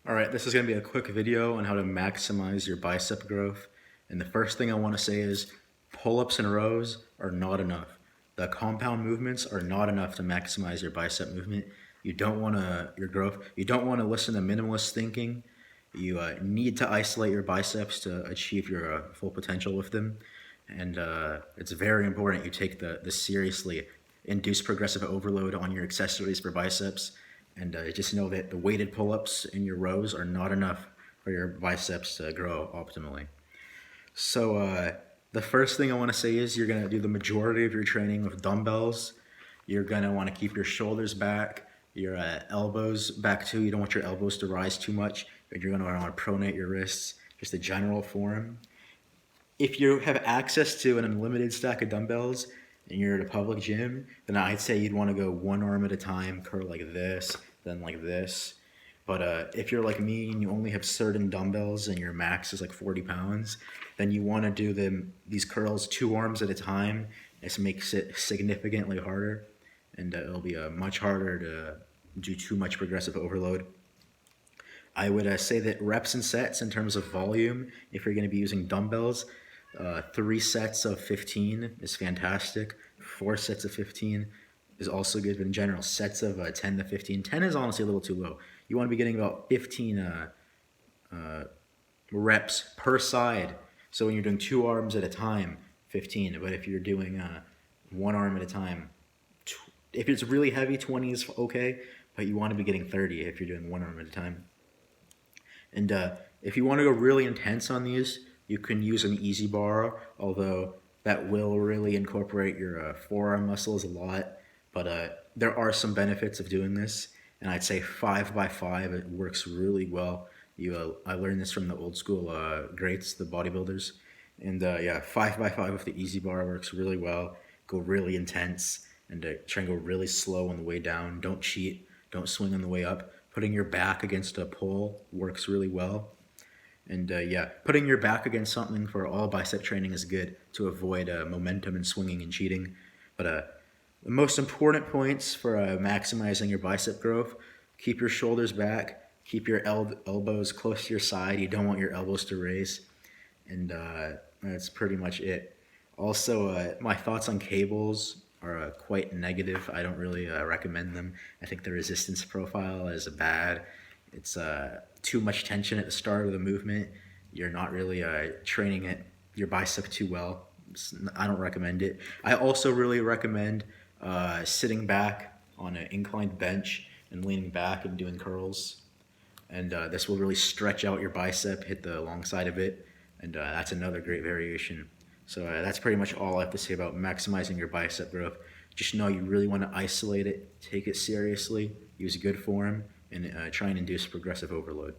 Alright, this is going to be a quick video on how to maximize your bicep growth. And the first thing I want to say is pull-ups and rows are not enough. The compound movements are not enough to maximize your bicep movement. You don't want to listen to minimalist thinking. You need to isolate your biceps to achieve your full potential with them. And it's very important you take the seriously. Induce progressive overload on your accessories for biceps. And just know that the weighted pull-ups in your rows are not enough for your biceps to grow optimally. So the first thing I want to say is you're going to do the majority of your training with dumbbells. You're going to want to keep your shoulders back, your elbows back too. You don't want your elbows to rise too much. You're going to want to pronate your wrists, just a general form. If you have access to an unlimited stack of dumbbells and you're at a public gym, then I'd say you'd want to go one arm at a time, curl like this, then like this. But if you're like me and you only have certain dumbbells and your max is like 40 pounds, then you want to do these curls 2 arms at a time. This makes it significantly harder, and it'll be much harder to do too much progressive overload. I would say that reps and sets in terms of volume, if you're going to be using dumbbells, 3 sets of 15 is fantastic. 4 sets of 15 is also good, but in general, sets of 10 to 15. 10 is honestly a little too low. You want to be getting about 15 reps per side. So when you're doing 2 arms at a time, 15. But if you're doing 1 arm at a time, if it's really heavy, 20 is okay, but you want to be getting 30 if you're doing 1 arm at a time. And if you want to go really intense on these, you can use an easy bar, although that will really incorporate your forearm muscles a lot. But there are some benefits of doing this, and I'd say 5x5, it works really well. I learned this from the old school greats, the bodybuilders. And yeah, 5x5 with the easy bar works really well. Go really intense, and try and go really slow on the way down. Don't cheat, don't swing on the way up. Putting your back against a pole works really well. And yeah, putting your back against something for all bicep training is good to avoid momentum and swinging and cheating. But the most important points for maximizing your bicep growth: keep your shoulders back, keep your elbows close to your side. You don't want your elbows to raise. And that's pretty much it. Also, my thoughts on cables are quite negative. I don't really recommend them. I think the resistance profile is bad. It's too much tension at the start of the movement. You're not really training your bicep too well. I don't recommend it. I also really recommend sitting back on an inclined bench and leaning back and doing curls. And this will really stretch out your bicep, hit the long side of it. And that's another great variation. So that's pretty much all I have to say about maximizing your bicep growth. Just know you really want to isolate it, take it seriously, use good form, and try and induce progressive overload.